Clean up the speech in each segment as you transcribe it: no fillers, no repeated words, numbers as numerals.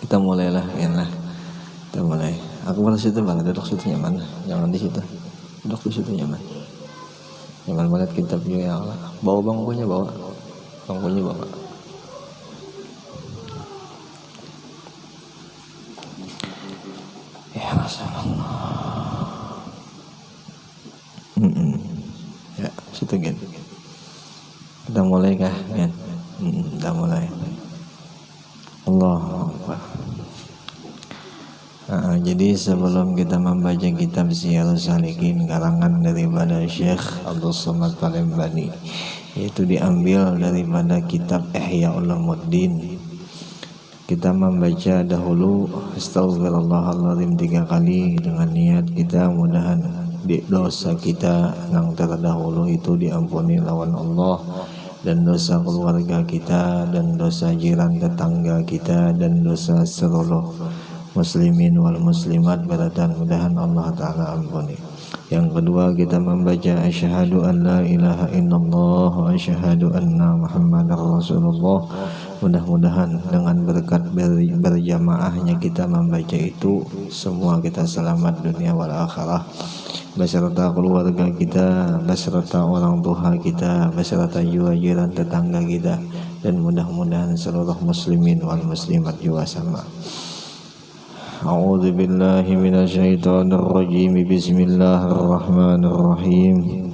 Kita mulailah, ya lah. Kita mulai. Aku malah situ bang, duduk situ nyaman. Jangan di situ. Duduk di situ nyaman. Nyaman banget kitab juga ya Allah. Bawa bangkunya bawa. Bangkunya bawa. Ya Rasulullah. Ya, situ gen. Kita mulai kah, gen? Kita mulai. Allahu Akbar. Jadi sebelum kita membaca kitab Syiarus Salikin karangan daripada Syekh Abdul Somad Palembani, itu diambil daripada kitab Ihya Ulumuddin. Kita membaca dahulu Astaghfirullahaladzim 3 kali dengan niat kita mudahan dosa kita yang terdahulu itu diampuni lawan Allah, dan dosa keluarga kita, dan dosa jiran tetangga kita, dan dosa seluruh muslimin wal muslimat, mudah-mudahan Allah Ta'ala ampuni. Yang kedua kita membaca asyhadu an la ilaha illallah wa asyhadu anna muhammadar rasulullah. Mudah-mudahan dengan berkat berjamaahnya kita membaca itu, semua kita selamat dunia wal akhirah, beserta keluarga kita, beserta orang tua kita, beserta juga jiran tetangga kita, dan mudah-mudahan seluruh muslimin wal muslimat juga sama. A'udzu billahi minasyaitonir rajim. Bismillahirrahmanirrahim.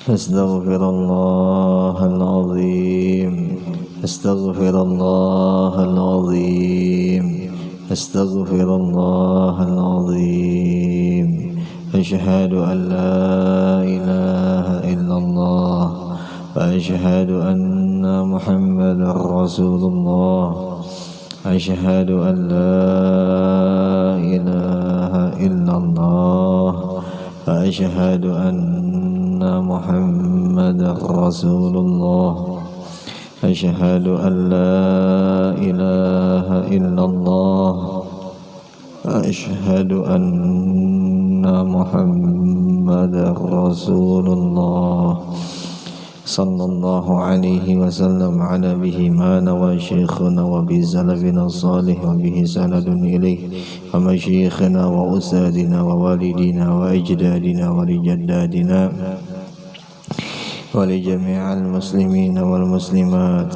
Astaghfirullahal azim. Astaghfirullahal azim. Astaghfirullahal azim. Asyhadu an la ilaha illallah wa asyhadu anna muhammadar rasulullah. Asyhadu an la ilaha illallah wa asyhadu anna muhammadar rasulullah. Asyhadu an la ilaha illallah wa asyhadu anna muhammadar rasulullah. Sallallahu alaihi wasallam ala bihi mana wa syekhuna wa bizalabina salih wa bihi sanadun ilaih wa masyikhina wa usadina wa walidina wa ajdadina wa lijaddadina wa li jami'al muslimina wal muslimat.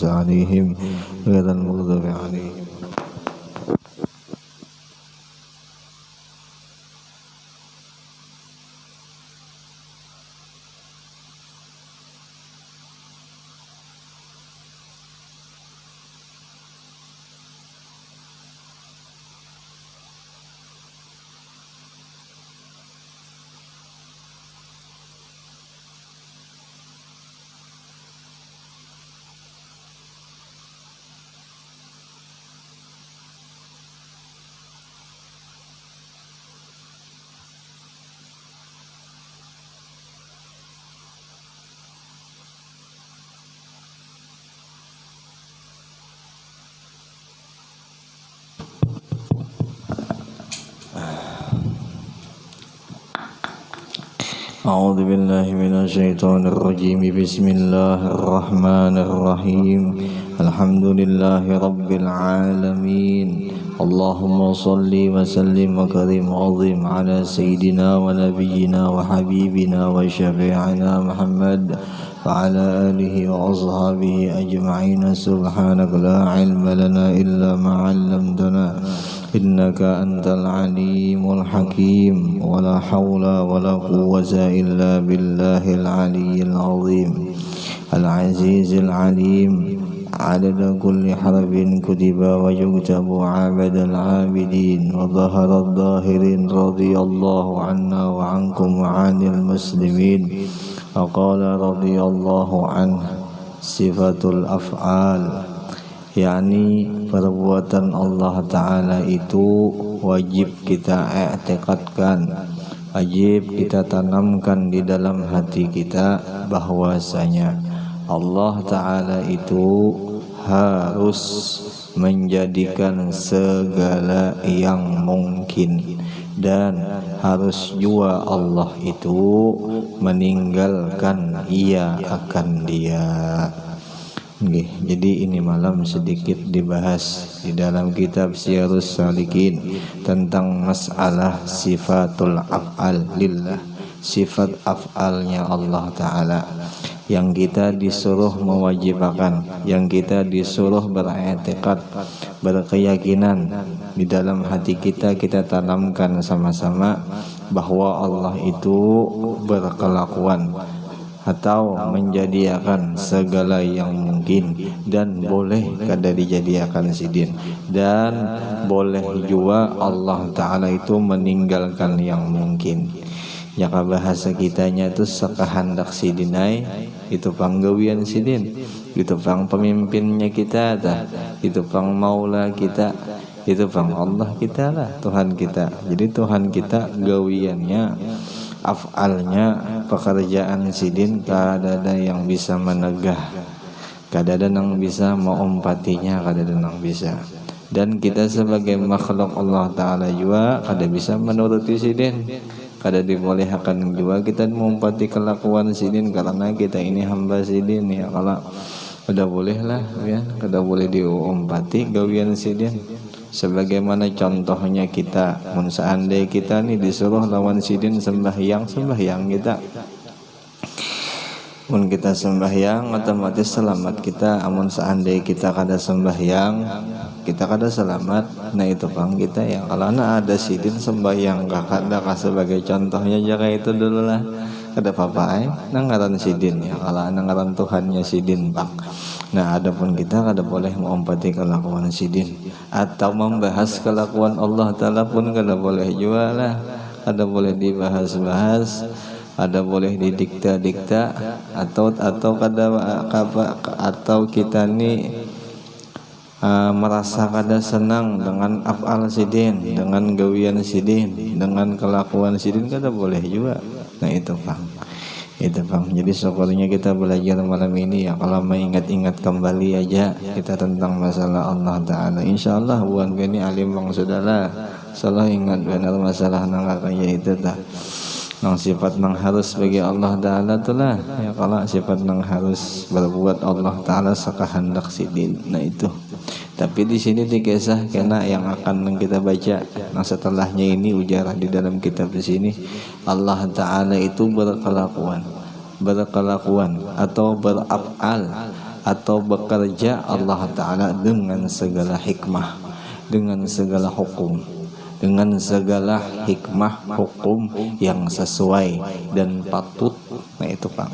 عليهم غير المغضوب عليهم. أعوذ بالله من الشيطان الرجيم. بسم الله الرحمن الرحيم. الحمد لله رب العالمين. اللهم صل وسلم وكرم وعظم على سيدنا ونبينا وحبيبنا وشفيعنا محمد وعلى آله وأصحابه أجمعين. سبحانك لا علم لنا إلا ما علمتنا إنك أنت العليم الحكيم. ولا حول ولا قوة إلا بالله العلي العظيم العزيز العليم. عدد كل حرف كتب ويكتب عبد العابدين وظهر الظاهرين. رضي الله عنا وعنكم وعن المسلمين. وقال رضي الله عنه صفة الأفعال، yakni perbuatan Allah Ta'ala itu wajib kita i'tiqadkan, wajib kita tanamkan di dalam hati kita bahwasanya Allah Ta'ala itu harus menjadikan segala yang mungkin, dan harus juga Allah itu meninggalkan ia akan dia. Jadi ini malam sedikit dibahas di dalam kitab Syiarus Salikin tentang masalah sifatul af'al lillah, sifat af'alnya Allah Ta'ala, yang kita disuruh mewajibkan, yang kita disuruh beriktikad, berkeyakinan di dalam hati kita, kita tanamkan sama-sama bahwa Allah itu berkelakuan atau menjadikan segala yang mungkin, dan boleh kada dijadikan sidin, dan boleh juga Allah Ta'ala itu meninggalkan yang mungkin. Jaka bahasa kitanya itu sekahandak sidinai, itu panggawian sidin, itu pang pemimpinnya kita dah, itu pang maula kita, itu pang Allah kita lah, Tuhan kita. Jadi Tuhan kita gawiannya, af'alnya, pekerjaan sidin kada ada yang bisa menegah, kada ada yang bisa mengumpatinya, kada ada yang bisa. Dan kita sebagai makhluk Allah Ta'ala juga kada bisa menuruti sidin, kada dibolehkan juga kita mengumpati kelakuan sidin, karena kita ini hamba sidin ya. Kalau kada boleh lah ya, kada boleh diumpati gawian sidin. Sebagaimana contohnya kita, mun seandai kita nih disuruh lawan sidin sembahyang kita, mun kita sembahyang otomatis selamat kita. Amun seandai kita kada sembahyang, kita kada selamat. Nah itu pang kita ya, kalau ada sidin sembahyang kada sebagai contohnya jaga itu dulu lah, kada apa-apa nangaran sidin ya, kalau nangaran Tuhannya sidin bang. Nah adapun kita kada boleh mengumpati kelakuan sidin, atau membahas kelakuan Allah Ta'ala pun kada boleh juga lah, kada boleh dibahas-bahas, ada boleh didikta-dikta, atau kita nih merasa kada senang dengan af'al sidin, dengan gawian sidin, dengan kelakuan sidin, kada boleh juga. Nah itu pang, itu bang. Jadi syukurnya kita belajar malam ini ya, kalau mengingat-ingat kembali aja kita tentang masalah Allah Ta'ala. Insyaallah buan bini alim bang sudahlah, salah ingat benar masalah nang kayak itu dah, nang sifat nang harus bagi Allah Ta'ala itulah ya. Kalau sifat nang harus berbuat Allah Ta'ala sekahandak sidin, nah itu. Tapi di sini dikisah kena yang akan kita baca. Nah setelahnya ini ujarah di dalam kitab di sini, Allah Ta'ala itu berkelakuan atau beraf'al atau bekerja Allah Ta'ala dengan segala hikmah, dengan segala hukum, dengan segala hikmah hukum yang sesuai dan patut. Nah itu Pak,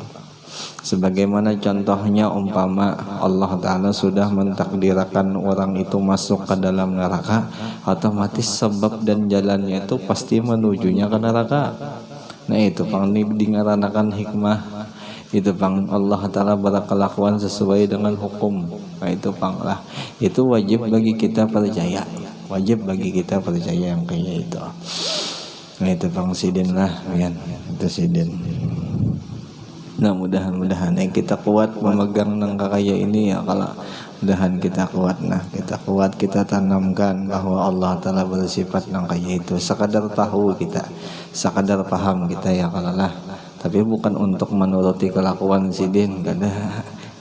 sebagaimana contohnya umpama Allah Ta'ala sudah mentakdirkan orang itu masuk ke dalam neraka, otomatis sebab dan jalannya itu pasti menujunya ke neraka. Nah itu pang dingaranakan hikmah, itu pang Allah Ta'ala berkelakuan sesuai dengan hukum. Nah itu pang lah, itu wajib bagi kita percaya, wajib bagi kita percaya yang kayak itu. Nah itu pang sidin lah ya, itu sidin. Nah mudah-mudahan kita kuat memegang nang kakaya ini ya. Kalau mudahan kita kuat, nah kita kuat, kita tanamkan bahwa Allah Ta'ala bersifat nang kaya itu. Sekadar tahu kita, sekadar paham kita ya kalau lah. Tapi bukan untuk menuruti kelakuan sidin, kada.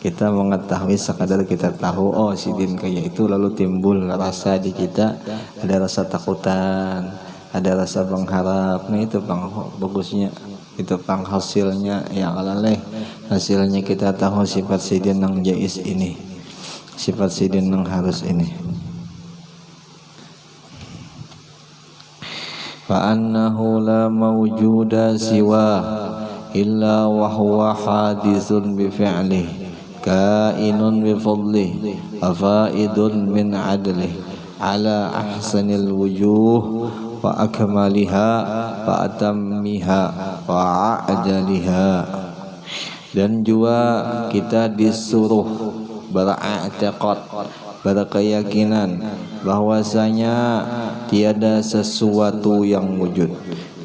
Kita mengetahui sekadar kita tahu, oh sidin kaya itu, lalu timbul rasa di kita, ada rasa takutan, ada rasa mengharap. Nah itu bang bagusnya, itu pang hasilnya ya alaleh, hasilnya kita tahu sifat sidin yang jais ini, sifat sidin yang harus ini. Fa annahu la mawjuda siwa illa wa huwa hadithun bi fi'lihi kainun bi fadlihi afaidun min adlihi ala ahsanil wujuh wa akmaliha wa atammiha wa a'jaliha. Dan juga kita disuruh beriktikad, berkeyakinan bahwasanya tiada sesuatu yang wujud,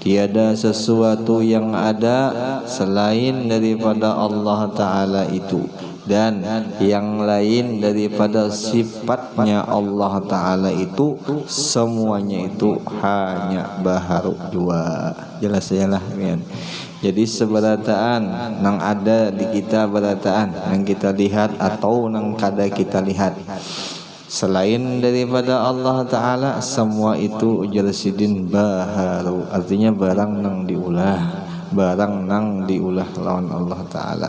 tiada sesuatu yang ada selain daripada Allah Ta'ala itu, dan yang lain daripada sifatnya Allah Ta'ala itu semuanya itu hanya baharu jua. Jelas lah kan. Jadi seberataan nang ada di kita berataan nang kita lihat atau nang kada kita lihat selain daripada Allah Ta'ala, semua itu jalsidin baharu, artinya barang nang diulah, barang nang diulah lawan Allah Ta'ala.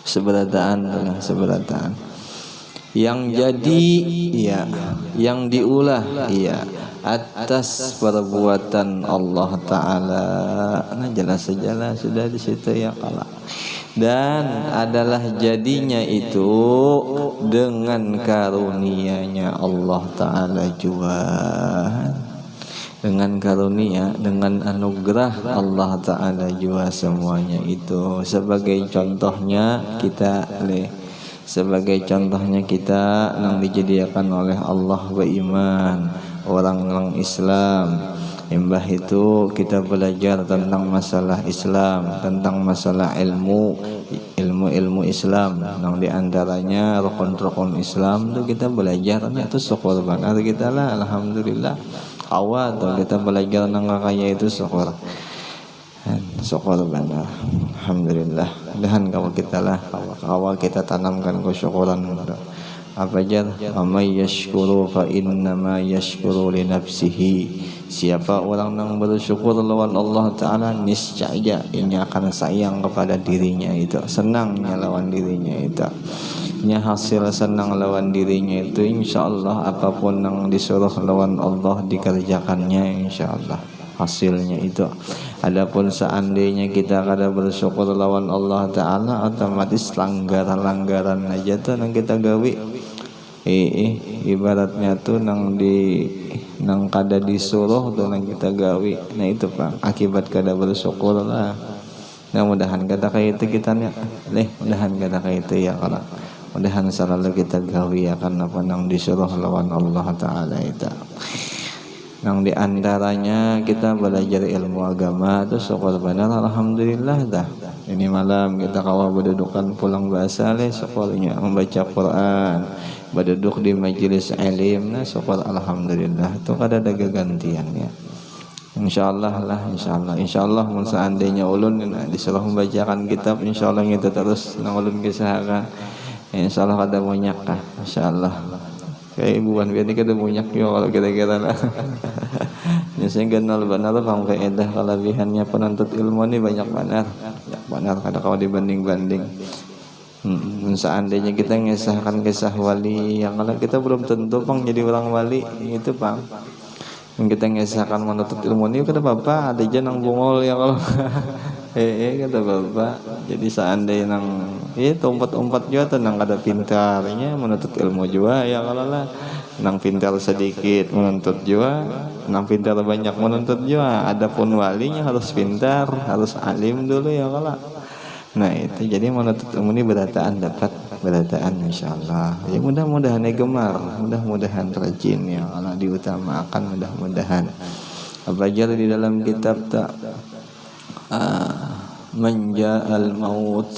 Seberataan yang jadi iya, yang diulah iya atas perbuatan Allah Ta'ala. Nah jelas sudah di situ ya kalau. Dan adalah jadinya itu dengan karunia-Nya Allah Ta'ala juga, dengan karunia, dengan anugerah Allah Ta'ala juga semuanya itu. Sebagai contohnya kita yang dijadikan oleh Allah beriman, orang Islam. Imbah itu kita belajar tentang masalah Islam, tentang masalah ilmu Islam. Yang diantaranya rukun-rukun Islam itu kita belajarnya itu syukur benar kita lah, alhamdulillah. Awal tuh kita belajar nang kaya itu syukur benar, alhamdulillah. Dan kalau kita lah awal kita tanamkan kesyukuran. Apa aja? Amay yashkuru fa innama yashkuru li nafsihi. Siapa orang yang bersyukur lawan Allah Ta'ala, niscaya ini akan sayang kepada dirinya itu, senangnya lawan dirinya itu. Nya hasil senang lawan dirinya itu insyaallah apapun yang disuruh lawan Allah dikerjakannya insyaallah hasilnya itu. Adapun seandainya kita kada bersyukur lawan Allah Ta'ala, otomatis langgaran aja tuh yang kita gawe. Ibaratnya tuh nang kada disuruh tuh nang kita gawe. Nah itu Pak, akibat kada bersyukur lah. Nah mudahan kada kayak itu kita nya. Mudahan kada kayak itu ya kalau. Mudahan selalu kita gawe akan apa nang disuruh lawan Allah Ta'ala itu. Nang diantaranya kita belajar ilmu agama itu syukur benar, alhamdulillah dah. Ini malam kita kawal berdudukan pulang bahasa syukurnya membaca Quran, berduduk di majelis ilim, nah syukur alhamdulillah. Itu kada ada gantiannya. Insyaallah mun seandainya ulun disuruh membacakan kitab, insyaallah kita terus nang ulun kisahakan. Insyaallah kada munyak kah, insyaallah. Kayak ibuan biar ni kada munyak yo kalau kira-kira lah. Biasanya kenal benar pang faedah kelebihannya penuntut ilmu ni banyak benar kada kau dibanding-banding. Seandainya kita ngesahkan kisah wali yang kalau kita belum tentu pang jadi orang wali itu pang. Yang kita ngesahkan menuntut ilmu ni kada apa-apa, ada aja nang bungol ya kalau. Kata bapak. Jadi seandainya nang umpat juga tuh nang kada pintarnya menuntut ilmu juga ya kalau lah. Nang pintar sedikit menuntut juga, nang pintar banyak menuntut juga. Adapun walinya harus pintar, harus alim dulu ya kalau. Nah itu jadi menuntut ilmu ini dapat berataan insyaallah. Ya mudah-mudahan gemar, mudah-mudahan rajin ya Allah, diutamakan mudah-mudahan. Apa aja di dalam kitab tak menja'al maut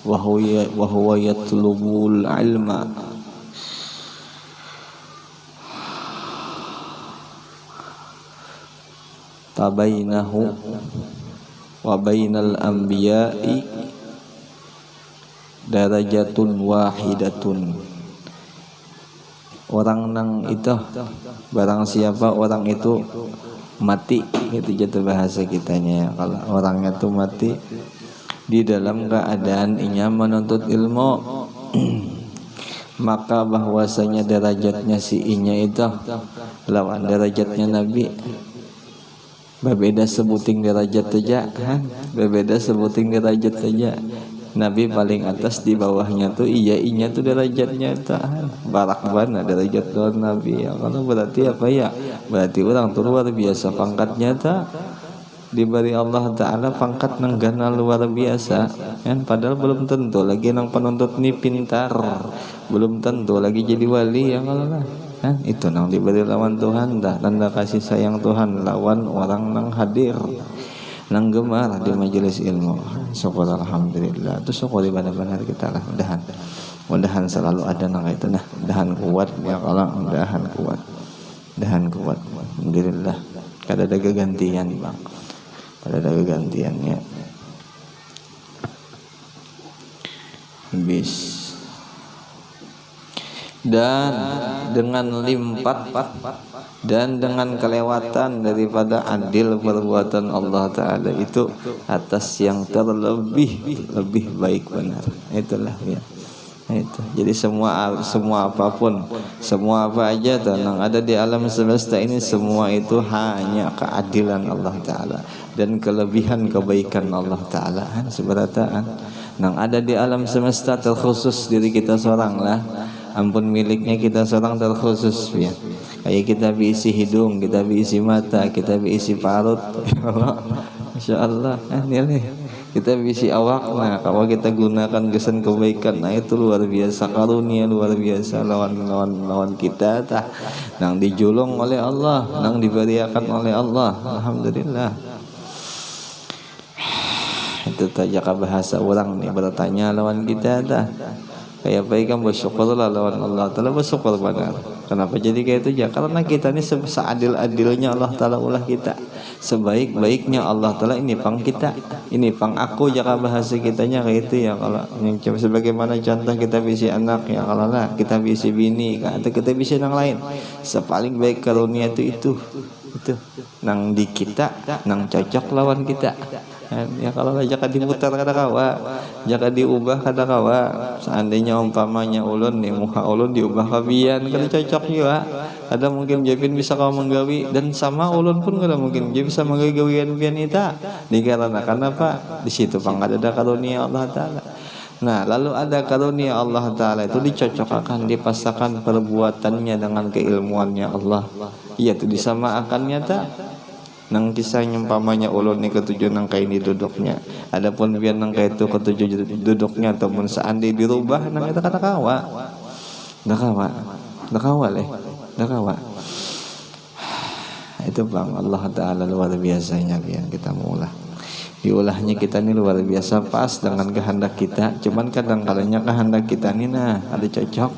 wa huwa yatlubul ilma tabainahu wa bainal anbiya'i darajatun wahidatun. Orang nang itu barang siapa orang itu mati, itu jatuh bahasa kitanya. Kalau orangnya tuh mati di dalam keadaan inya menuntut ilmu, maka bahwasanya derajatnya si inya itu lawan derajatnya Nabi. Berbeda sebuting derajat saja kan? Berbeda sebuting derajat saja. Nabi paling atas, di bawahnya tuh inya tuh derajatnya tahan barak bana derajat luar Nabi ya. Kalau berarti apa ya? Berarti orang tuh luar biasa pangkatnya tak diberi Allah Ta'ala pangkat nenggana luar biasa kan? Padahal belum tentu lagi nang penuntut ni pintar, belum tentu lagi jadi wali ya kalau lah kan? Itu nang diberi lawan Tuhan dah, tanda kasih sayang Tuhan lawan orang nang hadir. nang gemar di majelis ilmu. Syukur alhamdulillah. Itu syukur benar-benar kita lah. Mudahan selalu ada nang itu nah. Mudahan kuat ya kalau mudahan kuat. Mudahan kuat. Alhamdulillah. Kada ada kegantian bang. Kada ada kegantiannya. Habis. Dan dengan limpat dan dengan kelewatan daripada adil perbuatan Allah Ta'ala itu atas yang lebih baik benar. Itulah ya. Itu. Jadi semua apapun, semua apa aja yang ada di alam semesta ini, semua itu hanya keadilan Allah Ta'ala dan kelebihan kebaikan Allah Ta'ala. Seberataan yang ada di alam semesta terkhusus diri kita seorang lah. Ampun miliknya kita seorang terkhusus ya. Kayak kita diisi hidung, kita diisi mata, kita diisi parut. Masya Allah. Kita diisi awak. Nah, kalau kita gunakan kesan kebaikan, nah itu luar biasa karunia, luar biasa lawan kita tah. Nang dijulung oleh Allah, nang diberiakan oleh Allah. Alhamdulillah. Itu saja bahasa orang nih bertanya lawan kita tah. Kayak baik kan bersyukurlah lawan Allah Ta'ala, bersyukur benar. Kenapa jadi kayak itu ya? Karena kita ini seadil-adilnya Allah Ta'ala ulah kita, sebaik-baiknya Allah Ta'ala ini pang kita, ini pang aku jaka bahasa kitanya kayak itu ya. Kalau yang sebagaimana contoh kita bisi anak ya, kalau lah kita bisi bini atau kita bisi yang lain, sepaling baik karunia itu nang di kita, nang cocok lawan kita. Ya kalau jangan diputar kada kawa, jangan diubah kada kawa. Seandainya umpamanya ulun nih muka ulun diubah kabian kada cocok juga. Ada mungkin Jepin bisa kau menggawi dan sama ulun pun kada mungkin dia bisa menggawian pian ita. Dikarenakan apa? Di situ pang ada karunia Allah Ta'ala. Nah, lalu ada karunia Allah Ta'ala itu dicocokkan, dipasangkan perbuatannya dengan keilmuannya Allah. Yaitu disamakannya tak. Nang kisahnya umpamanya ulun ni ketujuh nang kaya ini duduknya. Adapun biar nang kaya itu ketujuh duduknya ataupun seandainya dirubah nang itu kata kawa. Dah kawa. Itu bang Allah Ta'ala luar biasanya biar kita mulah. Diulahnya kita ini luar biasa pas dengan kehendak kita. Cuman kadang-kadangnya kehendak kita ini nah ada cocok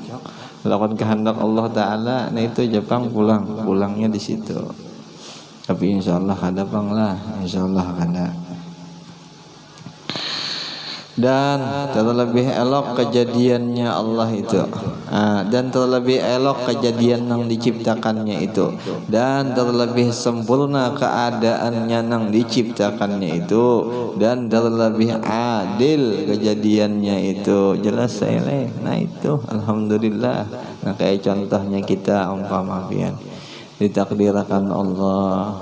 lawan kehendak Allah Ta'ala. Nah itu Jepang pulangnya di situ. Tapi insyaallah ada bang lah, insyaallah ada. Dan terlebih elok kejadiannya Allah itu, dan terlebih elok kejadian yang diciptakannya itu, dan terlebih sempurna keadaannya yang diciptakannya itu, dan terlebih adil kejadiannya itu. Jelas saya. Nah itu alhamdulillah. Nah kayak contohnya kita umpama pian ditakdirkan Allah,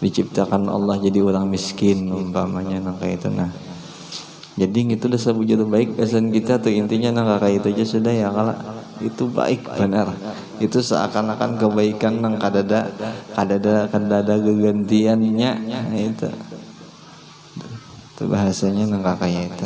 diciptakan Allah jadi orang miskin umpamanya nang kayak itu nah. Jadi itu udah sebujur baik kesan kita tuh intinya nang kayak itu aja sudah ya kalau itu baik benar. Itu seakan-akan kebaikan nang kadada kegantiannya itu. Itu bahasanya nang kayak itu.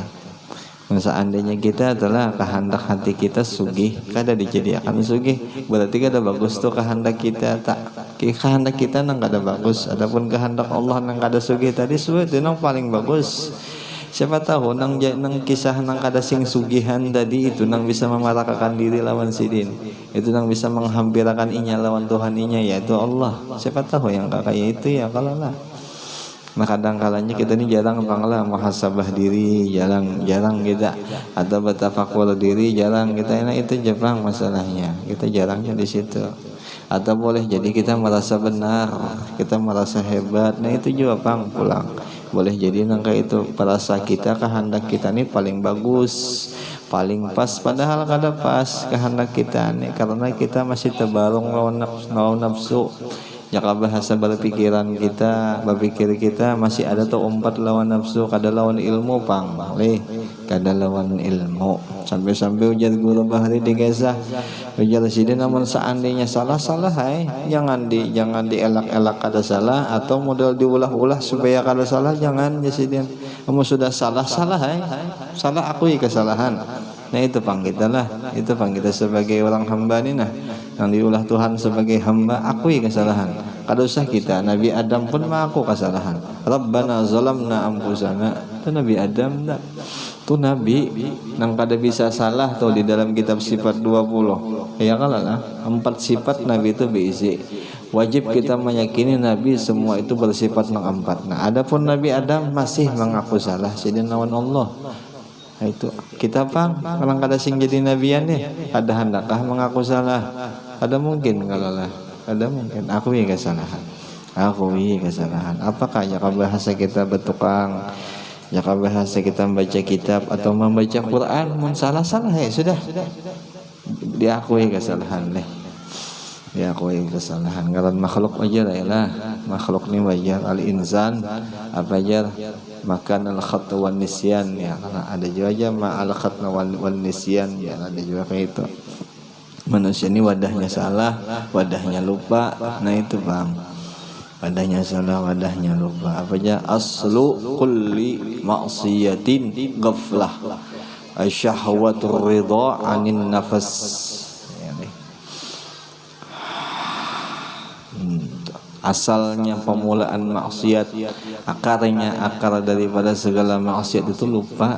Seandainya kita adalah kehendak hati kita sugih, kada dijadikan sugih, berarti kada bagus tuh kehendak kita tak. Kehendak kita nang kada bagus, adapun kehendak Allah nang kada sugih tadi itu nang paling bagus. Siapa tahu nang kisah nang kada sing sugihan tadi itu nang bisa memarakakan diri lawan sidin. Itu nang bisa menghampirakan inya lawan Tuhan inya yaitu Allah. Siapa tahu yang kayak itu ya kalau lah. Nah kadang-kalanya kita ini jarang panglah muhasabah diri, jarang kita atau bertafakur diri, jarang kita. Nah itu Jepang masalahnya, kita jarangnya di situ. Atau boleh jadi kita merasa benar, kita merasa hebat. Nah itu juga pang pulang. Boleh jadi nangka itu perasa kita kehendak kita ini paling bagus, paling pas, padahal kada pas kehendak kita nih karena kita masih terbarung lawan nafsu. Jaka bahasa berpikiran kita, berpikir kita masih ada tuh umpat lawan nafsu, kada lawan ilmu pang, kada lawan ilmu. Sampai-sampai ujar guru bahari dikesah, ujar sidin namun seandainya salah jangan dielak-elak kada salah atau modal diulah-ulah supaya kada salah jangan ya sidin. Kamu sudah salah akui kesalahan. Nah itu pang kita lah, itu pang kita sebagai orang hamba ini nah yang diulah Tuhan sebagai hamba akui kesalahan. Kada usah kita, Nabi Adam pun mengaku kesalahan. Rabbana zalamna anfusana. Itu Nabi Adam dah. Itu Nabi nang kada bisa salah tuh di dalam kitab sifat 20. Ya kalau lah 4 sifat Nabi itu berisi. Wajib kita meyakini Nabi semua itu bersifat nang 4. Nah, adapun Nabi Adam masih mengaku salah. Jadi nawan Allah. Nah, itu kita pang kalau kada sing jadi nabian nih, ada hendakkah mengaku salah? Ada mungkin kalau lah. Ada mungkin akui kesalahan. Akui kesalahan. Apakah ya bahasa kita bertukang? Jika bahasa kita membaca kitab atau membaca Quran, mun salah-salah ya sudah diakui kesalahan deh. Diakui kesalahan. Ngaran makhluk aja lah, makhluk ni wajar al-insan apa aja makan al-khata wan nisyan ya. Karena ada juga aja ma al-khata wan nisyan ya, ada juga kayak itu. Manusia ini wadahnya salah, wadahnya lupa. Nah itu Bang. Wadahnya salah, wadahnya lupa. Apa aja? Aslu kulli maksiatin ghaflah. Asyahwatur ridha 'anin nafas. Asalnya pemulaan maksiat, akarnya akar daripada segala maksiat itu lupa.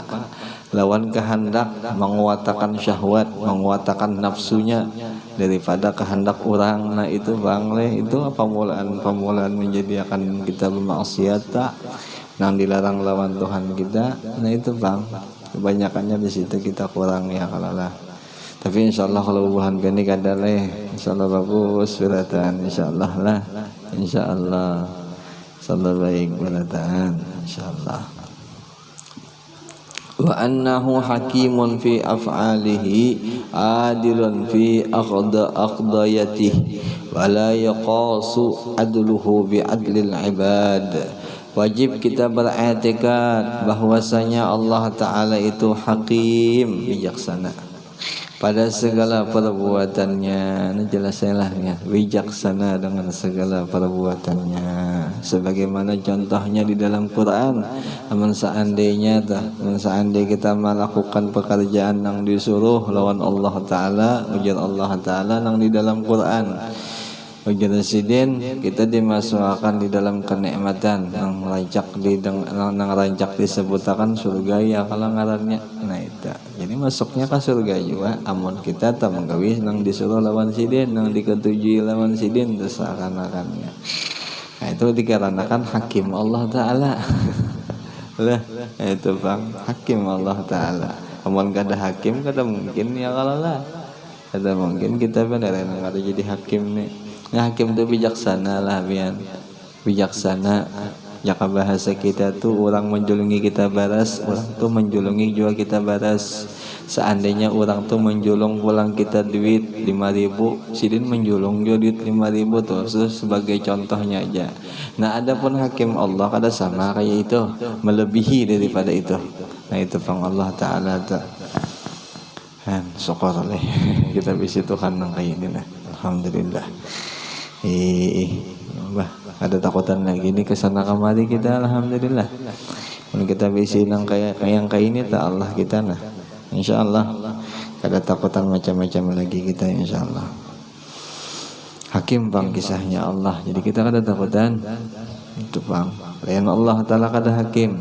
Lawan kehendak, menguatakan syahwat, menguatakan nafsunya daripada kehendak orang. Nah itu Bang leh, itu pemulaan menjadi akan kita bermaksiat tak nang dilarang lawan Tuhan kita. Nah itu Bang, kebanyakannya di situ kita kurang ya kalau lah. Tapi insyaallah kalau buhan gani kada leh, insyaallah bagus beratan, insyaallah lah, insyaallah insyaallah baik beratan, insyaallah. Wa annahu hakimun fi af'alihi adilun fi aqdayatihi wa la yaqasu adluhu bi adlil ibad. Wajib kita beriktikad bahwasanya Allah Ta'ala itu hakim, bijaksana pada segala perbuatannya. Ini jelas lah ya, bijaksana dengan segala perbuatannya. Sebagaimana contohnya di dalam Quran, seandainya kita melakukan pekerjaan yang disuruh lawan Allah Ta'ala, ujar Allah Ta'ala yang di dalam Quran. Ujar Sidin, kita dimasukkan di dalam kenikmatan yang rancak disebutakan surga ya kalau ngarannya. Nah itu jadi masuknya ke surga juga amun kita tak menggawi nang disuruh lawan Sidin, nang diketujui lawan Sidin tersakan-akannya. Nah itu dikarenakan hakim Allah Ta'ala. Lah itu Bang, hakim Allah Ta'ala. Amun kada hakim kada mungkin ya kalau lah. Kada mungkin kita benar yang ada jadi hakim nih. Nah, hakim itu bijaksana lah bian. Bijaksana. Jika bahasa kita tuh orang menjulungi kita baras, orang tuh menjulungi juga kita baras. Seandainya orang tuh menjulung pulang kita duit 5.000, Sidin menjulung juga duit 5.000 tuh, sebagai contohnya aja. Nah, adapun hakim Allah kada sama kayak itu, melebihi daripada itu. Nah, itu pang Allah Ta'ala tuh. Syukur leh kita bisa Tuhan nang kayak ini lah. Alhamdulillah. Bah, ada takutan lagi ini kesana kemari kita, alhamdulillah. Kalau kita bisa nang kayak ini tak Allah kita nah. Insyaallah kada takutan macam-macam lagi kita insyaallah. Hakim Bang kisahnya Allah. Jadi kita kada takutan. Itu Bang. Lain Allah Ta'ala kada hakim.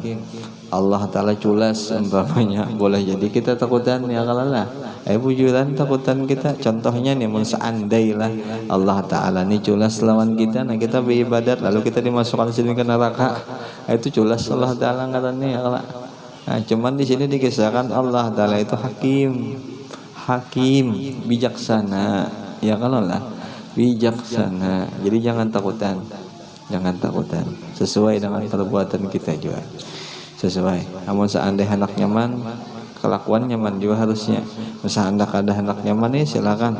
Allah Ta'ala culas umpamanya boleh jadi kita takutan ya kalalah. Bujuran takutan kita contohnya nih mun seandainya Allah Ta'ala nih culas lawan kita, nah kita beribadat lalu kita dimasukkan sini ke neraka, itu culas Allah Ta'ala ngarannya ya kala. Nah cuman di sini dikisahkan Allah Ta'ala itu hakim bijaksana ya kalau lah, bijaksana. Jadi jangan takutan sesuai dengan perbuatan kita juga sesuai. Namun seandainya anak nyaman, kelakuan nyaman juga harusnya. Misalnya ada anak nyaman nih silakan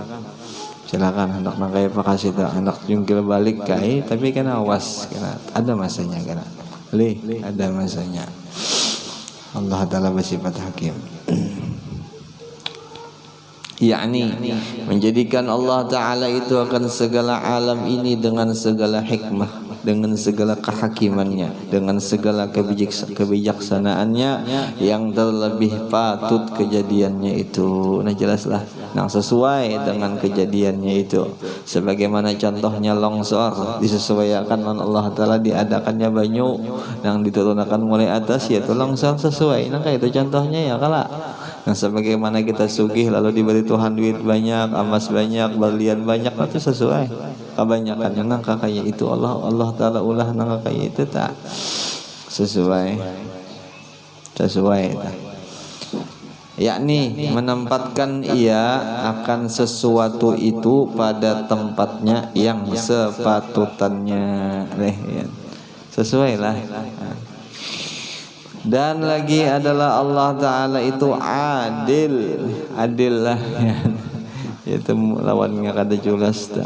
anak kayak apa kasih tak anak jungkil balik kai, tapi kan awas karena ada masanya kan ada masanya. Allah Ta'ala bersifat hakim. yakni menjadikan Allah Ta'ala itu akan segala alam ini dengan segala hikmah. dengan segala kehakimannya, dengan segala kebijaksanaannya yang terlebih patut kejadiannya itu. Nah jelaslah, yang sesuai dengan kejadiannya itu. Sebagaimana contohnya longsor disesuaikan oleh Allah Ta'ala, diadakannya banyu yang diturunkan mulai atas, yaitu longsor sesuai. Nah kayak itu contohnya ya kalak. Nah sebagaimana kita sugih lalu diberi Tuhan duit banyak, emas banyak, berlian banyak, itu sesuai kebanyakannya nangka kayak itu. Allah Ta'ala ulah nangka kayak itu tak sesuai tak. Yakni menempatkan ia akan sesuatu itu pada tempatnya yang sepatutannya. Sesuai lah. Dan lagi adalah Allah Ta'ala itu adil lah ya. Itu lawannya kada jelas dah.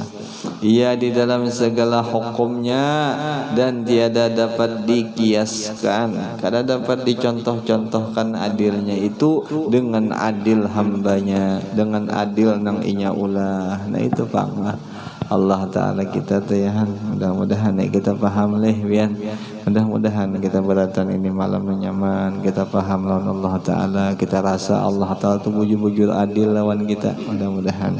Ia di dalam segala hukumnya dan tiada dapat dikiaskan, kada dapat dicontoh-contohkan adilnya itu dengan adil hambanya, dengan adil nang inya ulah. Nah itu panglah Allah Ta'ala kita tayahan. Mudah-mudahan kita paham leh bian. Mudah-mudahan kita beratan ini malam nyaman, kita paham lawan Allah Ta'ala, kita rasa Allah Ta'ala itu bujur-bujur adil lawan kita. Mudah-mudahan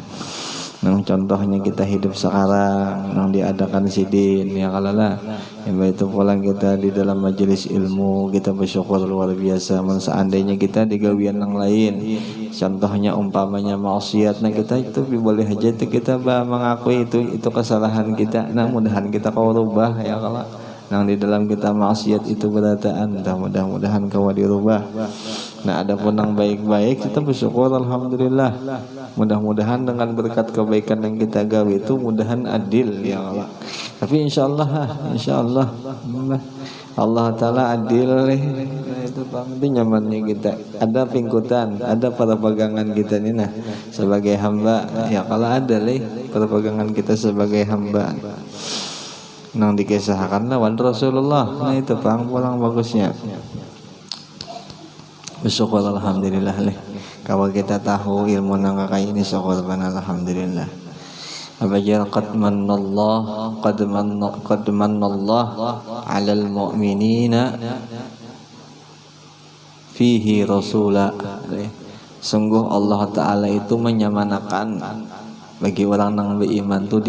nang contohnya kita hidup sekarang nang diadakan sidin ya kalala ya, itu pulang kita di dalam majelis ilmu, kita bersyukur luar biasa. Seandainya kita digawian yang lain, contohnya umpamanya maksiat, nah kita itu boleh aja itu kita mengakui itu kesalahan kita. Nah mudahan kita kau rubah ya kalala nang di dalam kita maksiat itu berataan, mudah-mudahan kau dirubah. Nah adapun yang baik-baik kita bersyukur alhamdulillah. Mudah-mudahan dengan berkat kebaikan yang kita gawe itu mudahan adil ya Allah. Tapi insyaallah Allah Ta'ala adil itu pasti nyamannya kita. Ada pingkutan, ada para pegangan kita ni nah sebagai hamba ya kalau ada perpegangan kita sebagai hamba nang dikisahkan lawan Rasulullah. Nah itu pulang bagusnya. Bersyukur alhamdulillah kalau kita tahu ilmu nang kayak ini, syukur banget alhamdulillah. Abajar qad manallah 'alal mu'minina fihi rasula. Sungguh Allah Ta'ala itu menyamanakan bagi orang yang beriman tuh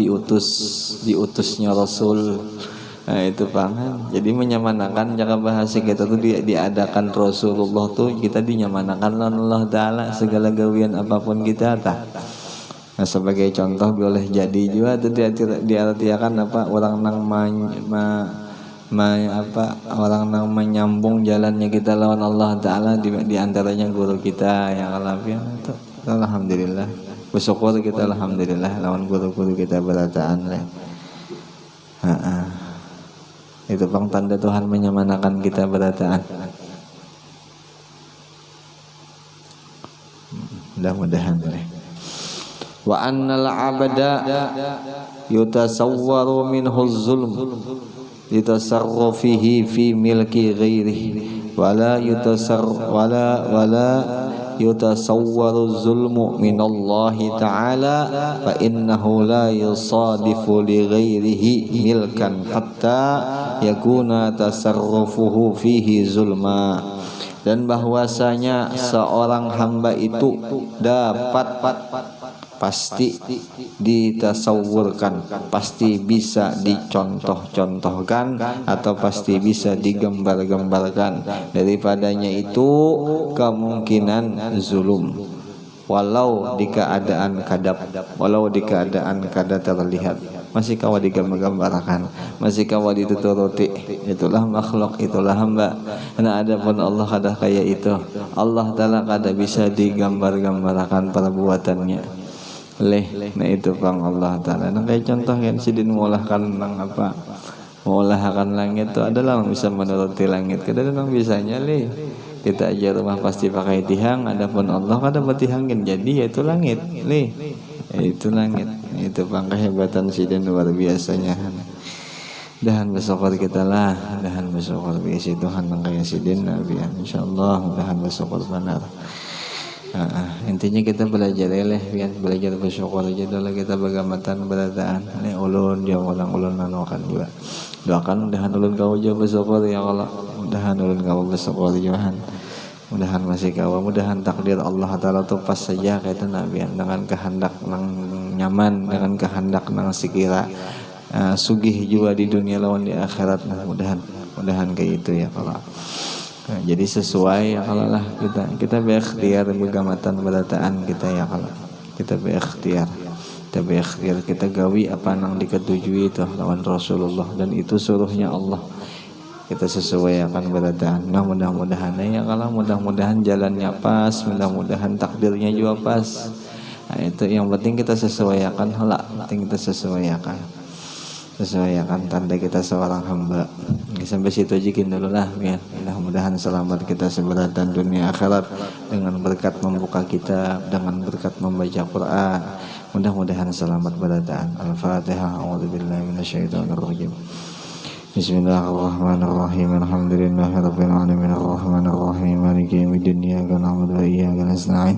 diutusnya Rasul. Nah itu pangan. Jadi menyamanakan cara bahasa kita tuh diadakan Rasulullah tuh kita dinyamanakan Allah Ta'ala segala gawian apapun kita tak. Nah sebagai contoh boleh jadi juga itu diartikan apa orang nang orang nang menyambung jalannya kita lawan Allah Ta'ala, di antaranya guru kita yang alafian itu. Alhamdulillah. Bersyukur kita alhamdulillah lawan guru-guru kita berataan lah. Itu bang tanda Tuhan menyamanakan kita berataan. Mudah-mudahan boleh. Wa annal abada yutasawwaru minhu zulm litasarrufihi fi milki ghairihi wala yutasawwaru zulmu minallahi ta'ala fa innahu la yusadifu li ghairihi milkan hatta yakuna tasarrufuhu fihi zulma. Dan bahwasanya seorang hamba itu dapat pasti ditasawurkan, pasti bisa dicontoh-contohkan atau pasti bisa digambar-gambarkan daripadanya itu kemungkinan zulum, walau di keadaan kada terlihat, masih kawa digambar-gambarkan, masih kawa dituturuti. Itulah makhluk, itulah hamba. Karena adapun Allah kada kayak itu. Allah Ta'ala kada bisa digambar-gambarkan perbuatannya. Nah itu pang Allah Ta'ala. Nah kayak contoh kan sidin mengolahkan nang apa, mengolahkan langit itu adalah bisa menuruti langit. Kadang-kadang bisanya kita aja rumah pasti pakai tihang, adapun Allah kada bertihangin, jadi yaitu langit itu langit. Itu pang kehebatan sidin luar biasanya. Dahan bersyukur kita lah, dahan bersyukur bisi Tuhan nang kayak sidin Nabi insyaallah, dahan bersyukur benar. Intinya kita belajar belajar bersyukur aja dulu kita bagamatan berataan ini ulun jauh ulang ulun nanokan juga doakan mudahan ulun kau jauh bersyukur ya Allah, mudahan ulun kau bersyukur Johan, mudahan masih kau, mudahan takdir Allah Ta'ala tuh pas saja kayak itu Nabi dengan kehendak nang nyaman, dengan kehendak nang sekira sugih juga di dunia lawan di akhirat. Nah, mudahan kayak itu ya kalau. Nah, jadi sesuai ya kalau lah kita berikhtiar begamatan berataan kita ya kalau kita berikhtiar kita gawi apa nang diketujui itu lawan Rasulullah dan itu suruhnya Allah, kita sesuai akan berataan. Nah mudah-mudahan ya kalau mudah-mudahan jalannya pas, mudah-mudahan takdirnya juga pas. Nah, itu yang penting kita sesuaikan penting kita sesuaikan tanda kita seorang hamba. Sampai situ aja dulu lah ya. Mudah-mudahan selamat kita seberatan dunia akhirat dengan berkat membuka kitab, dengan berkat membaca Quran. Mudah-mudahan selamat berataan. Al-Fatihah. A'udzubillahi minasyaitonirrajim. Bismillahirrahmanirrahim. Alhamdulillahirabbil alamin arrahmanirrahim maliki yaumiddin iyyaka na'budu wa iyyaka nasta'in.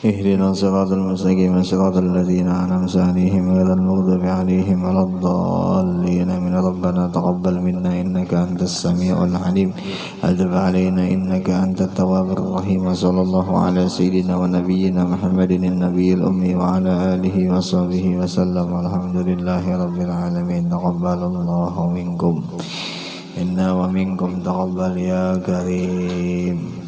اهدنا الصراط المستقيم صراط الذين أنعمت عليهم غير المغضوب عليهم ولا الضالين آمين. ربنا تقبل منا إنك أنت السميع العليم وتب علينا إنك أنت التواب الرحيم. وصلى الله على سيدنا ونبينا محمد النبي الأمي وعلى آله وصحبه وسلم. الحمد لله رب العالمين. تقبل الله منكم إنا ومنكم تقبل يا كريم.